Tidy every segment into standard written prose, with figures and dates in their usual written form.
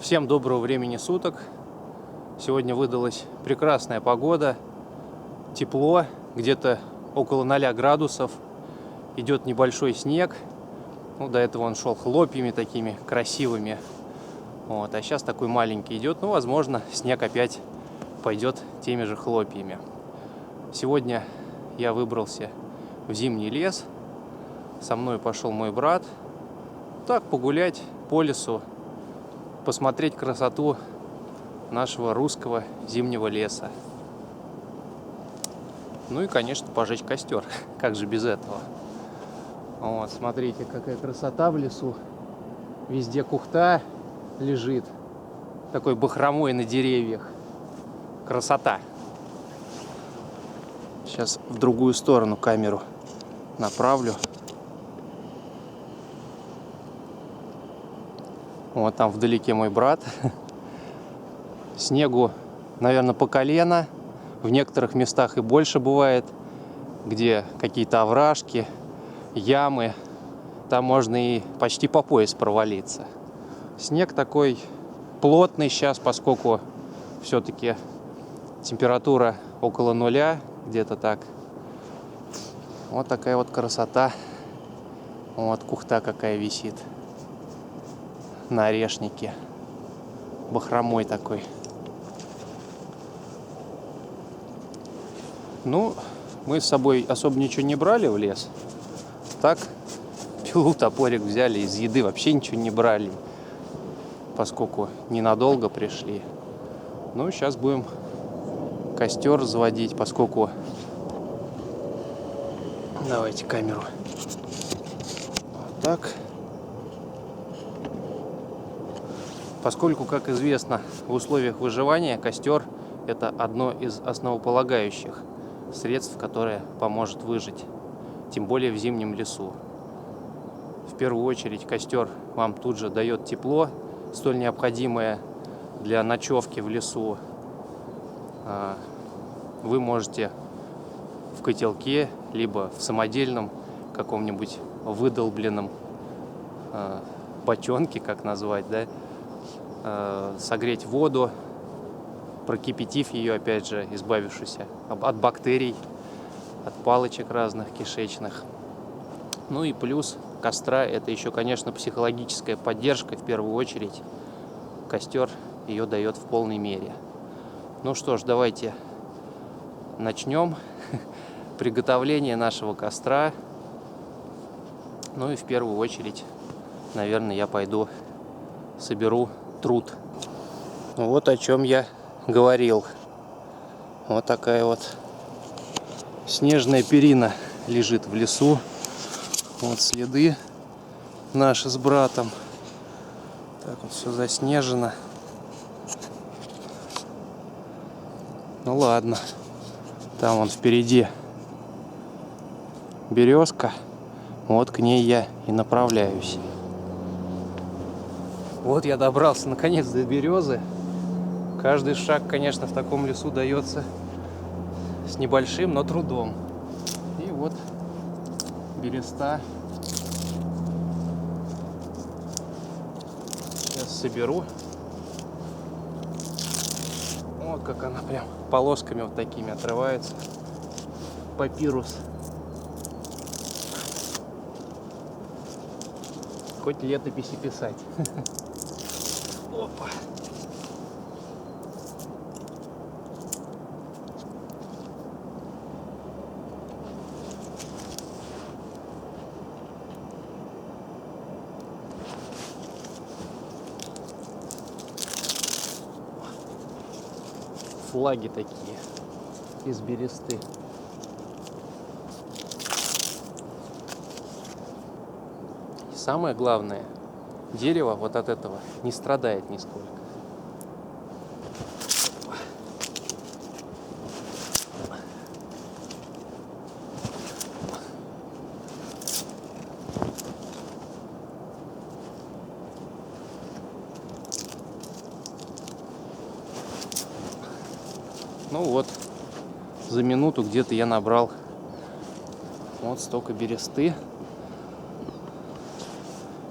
Всем доброго времени суток. Сегодня выдалась прекрасная погода, тепло, где-то около 0 градусов. Идет небольшой снег. До этого он шел хлопьями такими красивыми. А сейчас такой маленький идет. Возможно, снег опять пойдет теми же хлопьями. Сегодня я выбрался в зимний лес. Со мной пошел мой брат. Так погулять по лесу, посмотреть красоту нашего русского зимнего леса. И, конечно, пожечь костер. Как же без этого? Смотрите, какая красота в лесу. Везде кухта лежит. Такой бахромой на деревьях. Красота. Сейчас в другую сторону камеру направлю. Там вдалеке мой брат. Снегу, наверное, по колено. В некоторых местах и больше бывает, где какие-то овражки, ямы. Там можно и почти по пояс провалиться. Снег такой плотный сейчас, поскольку все-таки температура около 0, где-то так. Вот такая вот красота. Кухта какая висит на орешнике. Бахромой такой. Мы с собой особо ничего не брали в лес. Так, пилу, топорик взяли, из еды вообще ничего не брали, поскольку ненадолго пришли. Сейчас будем костер разводить, поскольку... Давайте камеру. Вот так. Поскольку, как известно, в условиях выживания костер – это одно из основополагающих средств, которое поможет выжить, тем более в зимнем лесу. В первую очередь костер вам тут же дает тепло, столь необходимое для ночевки в лесу. Вы можете в котелке, либо в самодельном каком-нибудь выдолбленном бочонке, как назвать, согреть воду, прокипятив ее, опять же, избавившись от бактерий, от палочек разных кишечных. И плюс костра — это еще, конечно, психологическая поддержка в первую очередь. Костер ее дает в полной мере. Что ж, давайте начнем приготовление нашего костра. И в первую очередь, наверное, я пойду соберу труд. О чем я говорил. Вот такая вот снежная перина лежит в лесу. Следы наши с братом. Так вот все заснежено. Ладно. Там вон впереди березка. К ней я и направляюсь. Я добрался наконец до березы. Каждый шаг, конечно, в таком лесу дается с небольшим, но трудом. И береста. Сейчас соберу. Как она прям полосками такими отрывается. Папирус. Хоть летописи писать. Опа. Флаги такие из бересты. И самое главное, дерево от этого не страдает нисколько. За минуту где-то я набрал столько бересты.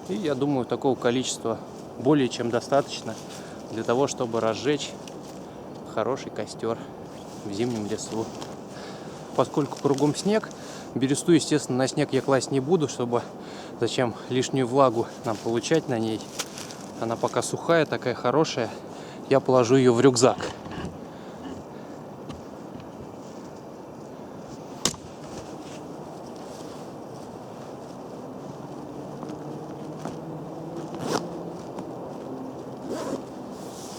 И я думаю, такого количества более чем достаточно для того, чтобы разжечь хороший костер в зимнем лесу. Поскольку кругом снег, бересту, естественно, на снег я класть не буду, чтобы зачем лишнюю влагу нам получать на ней. Она пока сухая, такая хорошая, я положу ее в рюкзак.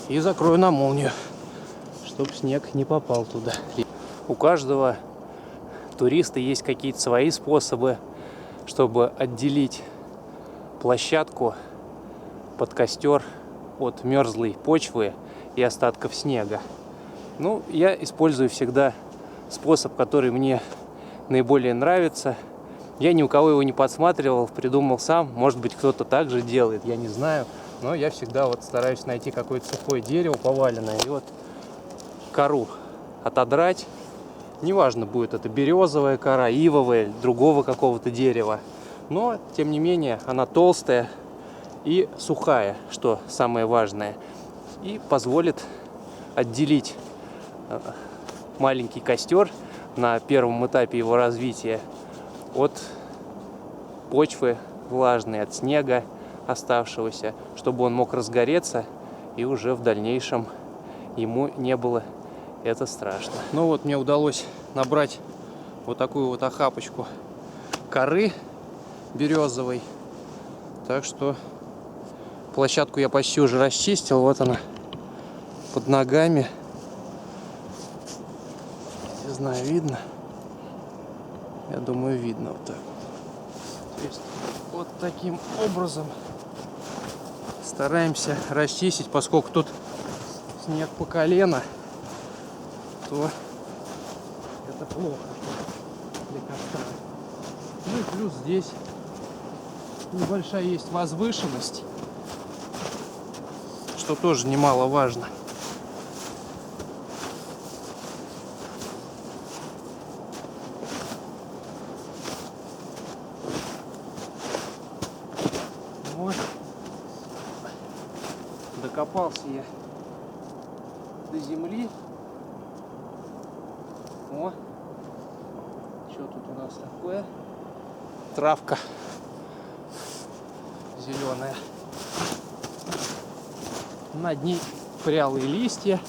И закрою на молнию, чтобы снег не попал туда. У каждого туриста есть какие-то свои способы, чтобы отделить площадку под костер от мерзлой почвы и остатков снега. Ну, я использую всегда способ, который мне наиболее нравится. Я ни у кого его не подсматривал, придумал сам. Может быть, кто-то так же делает, я не знаю. Но я всегда вот стараюсь найти какое-то сухое дерево поваленное и вот кору отодрать. Неважно, будет это березовая кора, ивовая, другого какого-то дерева. Но, тем не менее, она толстая и сухая, что самое важное. И позволит отделить маленький костер на первом этапе его развития от почвы влажной, от снега оставшегося, чтобы он мог разгореться и уже в дальнейшем ему не было это страшно. Ну вот мне удалось набрать вот такую вот охапочку коры березовой. Так что площадку я почти уже расчистил. Вот она под ногами. Не знаю, видно? Я думаю, видно вот так. То есть вот таким образом стараемся расчистить, поскольку тут снег по колено, то это плохо для костра. Ну и плюс здесь небольшая есть возвышенность, что тоже немаловажно. Вот. Докопался я до земли. О, что тут у нас такое? Травка зеленая. Над ней прялые листья.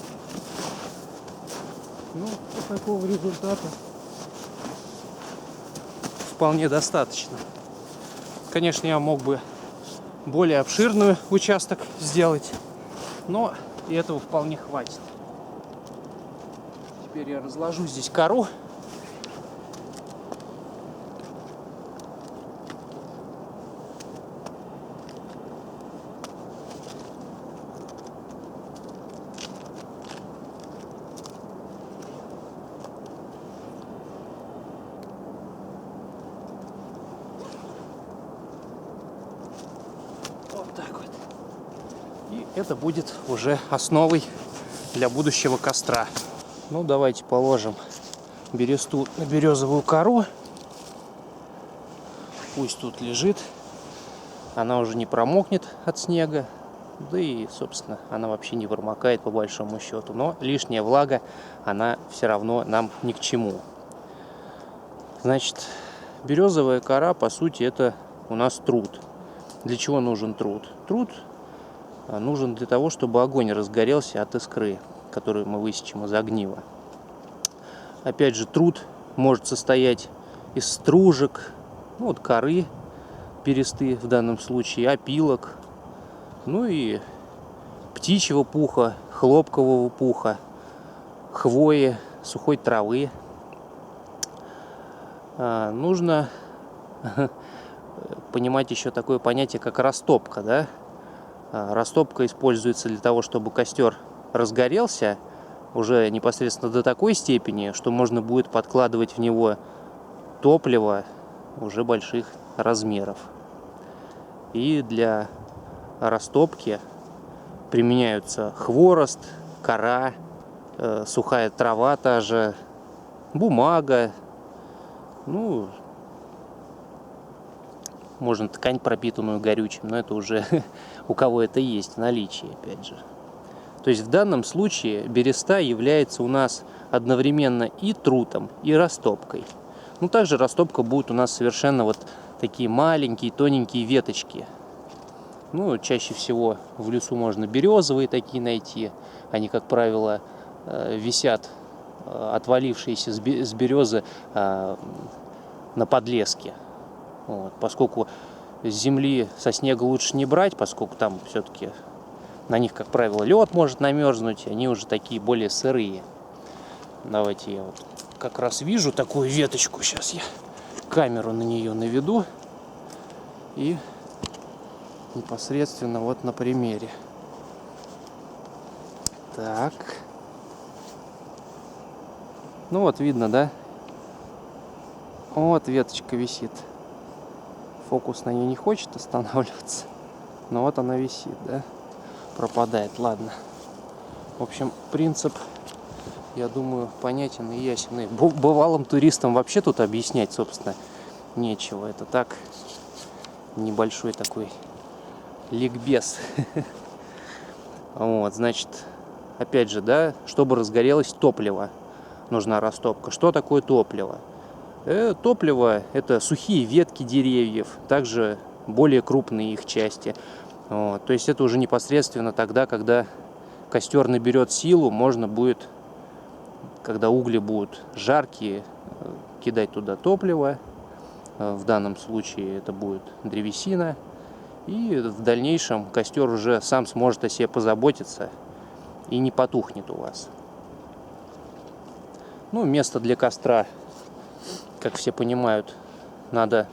Ну, такого результата вполне достаточно. Конечно, я мог бы более обширный участок сделать, но и этого вполне хватит. Теперь я разложу здесь кору. Вот так вот. И это будет уже основой для будущего костра. Ну, давайте положим бересту на березовую кору. Пусть тут лежит. Она уже не промокнет от снега. Да и, собственно, она вообще не промокает по большому счету. Но лишняя влага, она все равно нам ни к чему. Значит, березовая кора, по сути, это у нас труд. Для чего нужен труд? Труд нужен для того, чтобы огонь разгорелся от искры, которую мы высечем из огнива. Опять же, труд может состоять из стружек, ну, вот коры, бересты в данном случае, опилок, ну и птичьего пуха, хлопкового пуха, хвои, сухой травы. Нужно понимать еще такое понятие, как растопка, да? Растопка используется для того, чтобы костер разгорелся уже непосредственно до такой степени, что можно будет подкладывать в него топливо уже больших размеров. И для растопки применяются хворост, кора, сухая трава та же, бумага, ну, можно ткань, пропитанную горючим, но это уже у кого это есть в наличии, опять же. То есть в данном случае береста является у нас одновременно и трутом, и растопкой. Ну, также растопка будет у нас совершенно вот такие маленькие, тоненькие веточки. Ну, чаще всего в лесу можно березовые такие найти. Они, как правило, висят, отвалившиеся с березы, на подлеске. Вот. Поскольку с земли со снега лучше не брать, поскольку там все-таки на них, как правило, лед может намерзнуть, они уже такие более сырые. Давайте я вот как раз вижу такую веточку. Сейчас я камеру на нее наведу и непосредственно вот на примере. Так. Ну вот видно, да? Вот веточка висит. Фокус на ней не хочет останавливаться. Но вот она висит, да? Пропадает, ладно. В общем, принцип, я думаю, понятен и ясен. И бывалым туристам вообще тут объяснять, собственно, нечего. Это так, небольшой такой ликбез. Вот, значит, опять же, да, чтобы разгорелось топливо, нужна растопка. Что такое топливо? Топливо – это сухие ветки деревьев, также более крупные их части. Вот, то есть это уже непосредственно тогда, когда костер наберет силу, можно будет, когда угли будут жаркие, кидать туда топливо. В данном случае это будет древесина. И в дальнейшем костер уже сам сможет о себе позаботиться и не потухнет у вас. Ну, место для костра, как все понимают, надо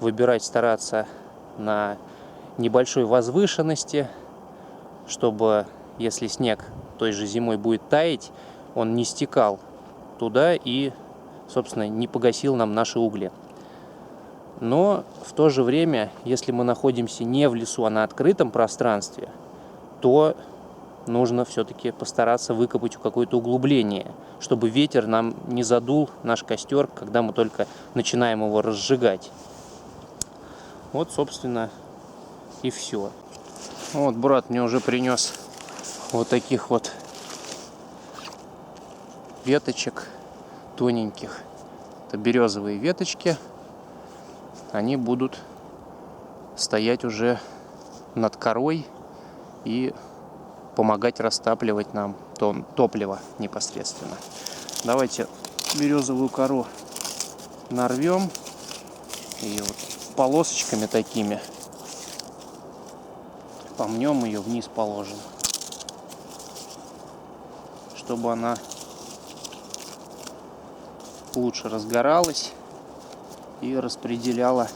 выбирать, стараться на небольшой возвышенности, чтобы, если снег той же зимой будет таять, он не стекал туда и, собственно, не погасил нам наши угли. Но в то же время, если мы находимся не в лесу, а на открытом пространстве, то нужно все-таки постараться выкопать какое-то углубление, чтобы ветер нам не задул наш костер, когда мы только начинаем его разжигать. Вот, собственно, и все. Вот брат мне уже принес вот таких вот веточек тоненьких. Это березовые веточки. Они будут стоять уже над корой и помогать растапливать нам топливо непосредственно. Давайте березовую кору нарвем и вот полосочками такими помнем ее, вниз положим, чтобы она лучше разгоралась и распределяла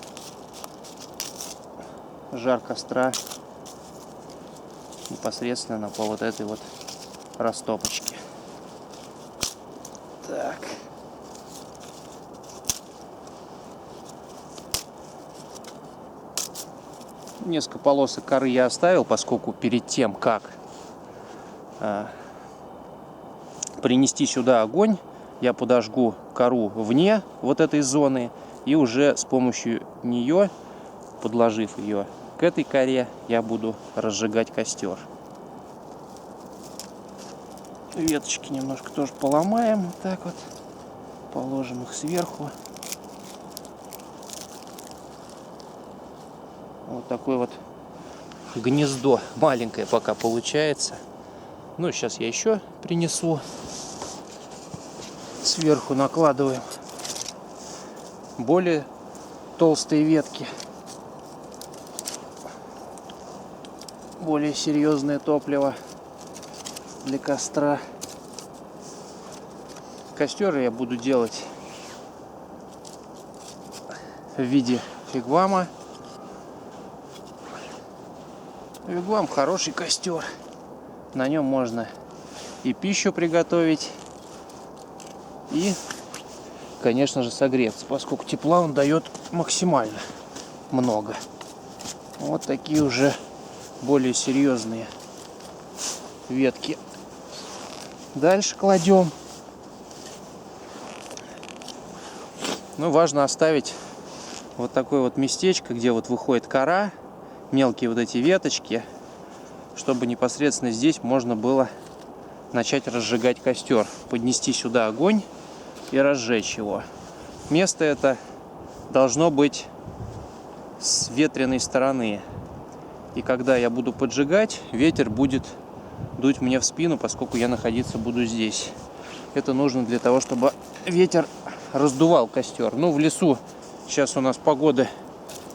жар костра непосредственно по вот этой вот растопочке. Так. Несколько полосок коры я оставил, поскольку перед тем, как принести сюда огонь, я подожгу кору вне вот этой зоны, и уже с помощью нее, подложив ее к этой коре, я буду разжигать костер. Веточки немножко тоже поломаем, вот так вот, положим их сверху. Вот такое вот гнездо маленькое пока получается. Ну, сейчас я еще принесу. Сверху накладываем более толстые ветки. Более серьезное топливо для костра. Костер я буду делать в виде вигвама. Вигвам хороший костер. На нем можно и пищу приготовить, и, конечно же, согреться, поскольку тепла он дает максимально много. Вот такие уже более серьезные ветки. Дальше кладем. Ну, важно оставить вот такое вот местечко, где вот выходит кора, мелкие вот эти веточки, чтобы непосредственно здесь можно было начать разжигать костер, поднести сюда огонь и разжечь его. Место это должно быть с ветреной стороны. И когда я буду поджигать, ветер будет дуть мне в спину, поскольку я находиться буду здесь. Это нужно для того, чтобы ветер раздувал костер. Ну, в лесу сейчас у нас погода,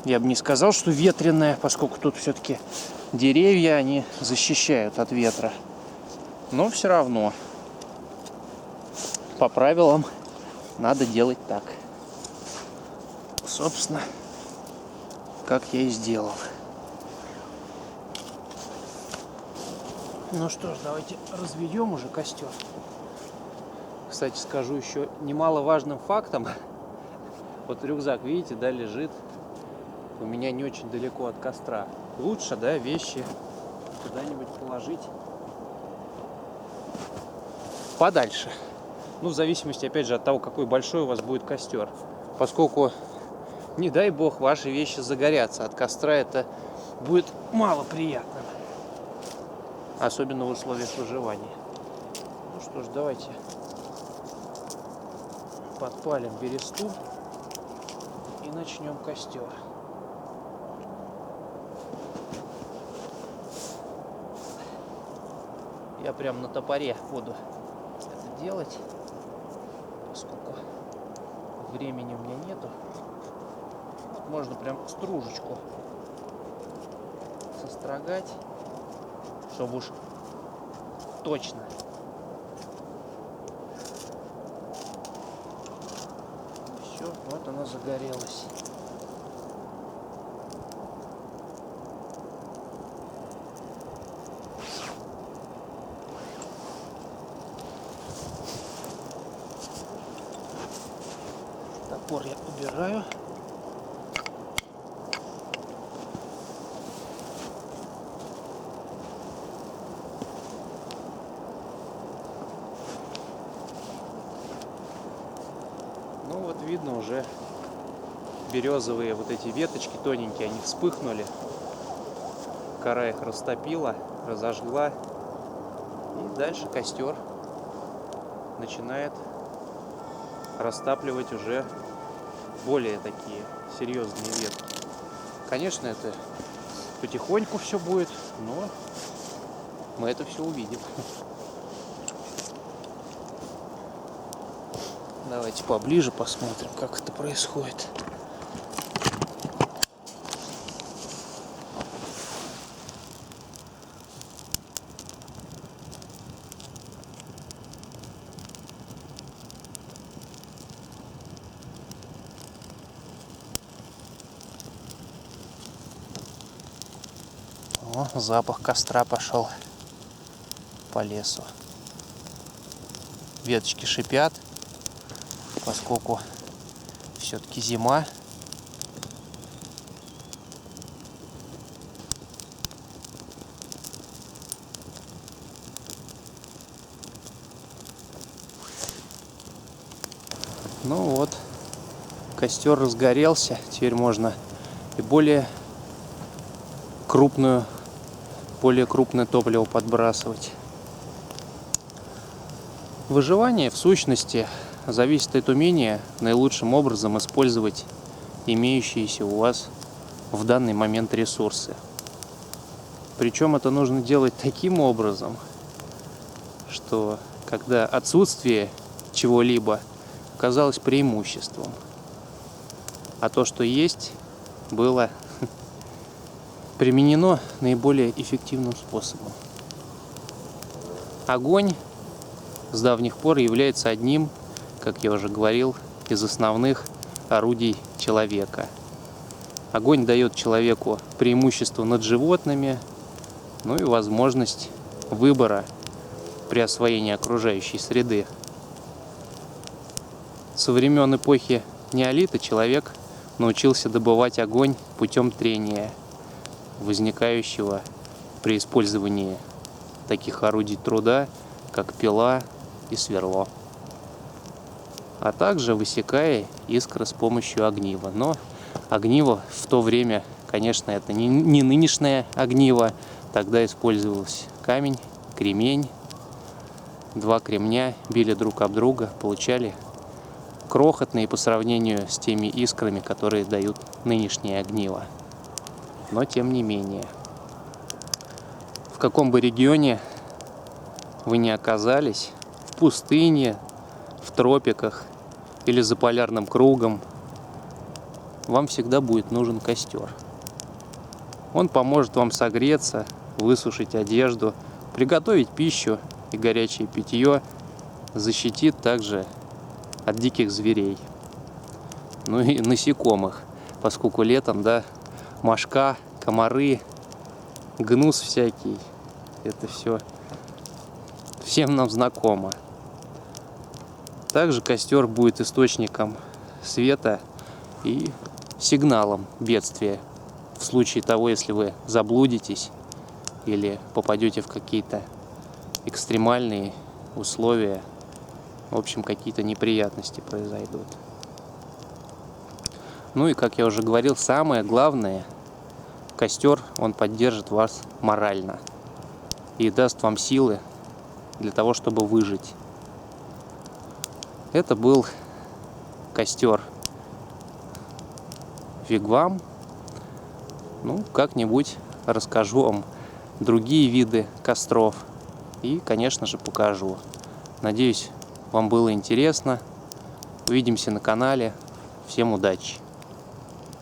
я бы не сказал, что ветреная, поскольку тут все-таки деревья, они защищают от ветра. Но все равно по правилам надо делать так. Собственно, как я и сделал. Ну что ж, давайте разведем уже костер. Кстати, скажу еще немаловажным фактом. Вот рюкзак, видите, да, лежит у меня не очень далеко от костра. Лучше, да, вещи куда-нибудь положить подальше. Ну, в зависимости, опять же, от того, какой большой у вас будет костер. Поскольку, не дай бог, ваши вещи загорятся от костра, это будет мало приятно. Особенно в условиях выживания. Ну что ж, давайте подпалим бересту и начнем костер. Я прям на топоре буду это делать, поскольку времени у меня нету. Вот можно прям стружечку сострогать, чтобы уж точно. Все, вот она загорелась. Топор я убираю. Ну вот видно уже березовые вот эти веточки тоненькие, они вспыхнули. Кора их растопила, разожгла. И дальше костер начинает растапливать уже более такие серьезные ветки. Конечно, это потихоньку все будет, но мы это все увидим. Давайте поближе посмотрим, как это происходит. О, запах костра пошел по лесу. Веточки шипят, поскольку все-таки зима. Ну вот, костер разгорелся. Теперь можно и более крупное топливо подбрасывать. Выживание, в сущности, зависит от умения наилучшим образом использовать имеющиеся у вас в данный момент ресурсы. Причем это нужно делать таким образом, что когда отсутствие чего-либо казалось преимуществом, а то, что есть, было применено наиболее эффективным способом. Огонь с давних пор является одним, как я уже говорил, из основных орудий человека. Огонь дает человеку преимущество над животными, ну и возможность выбора при освоении окружающей среды. Со времен эпохи неолита человек научился добывать огонь путем трения, возникающего при использовании таких орудий труда, как пила и сверло, а также высекая искры с помощью огнива. Но огниво. В то время, конечно, это не нынешнее огниво. Тогда использовался камень, кремень. Два кремня били друг об друга, получали крохотные по сравнению с теми искрами, которые дают нынешнее огниво. Но тем не менее. В каком бы регионе вы ни оказались, в пустыне, в тропиках или за полярным кругом, вам всегда будет нужен костер. Он поможет вам согреться, высушить одежду, приготовить пищу и горячее питье, защитит также от диких зверей. Ну и насекомых, поскольку летом, да, мошка, комары, гнус всякий, это все всем нам знакомо. Также костер будет источником света и сигналом бедствия. В случае того, если вы заблудитесь или попадете в какие-то экстремальные условия, в общем, какие-то неприятности произойдут. Ну и, как я уже говорил, самое главное, костер, он поддержит вас морально и даст вам силы для того, чтобы выжить. Это был костер Вигвам. Ну, как-нибудь расскажу вам другие виды костров и, конечно же, покажу. Надеюсь, вам было интересно. Увидимся на канале. Всем удачи!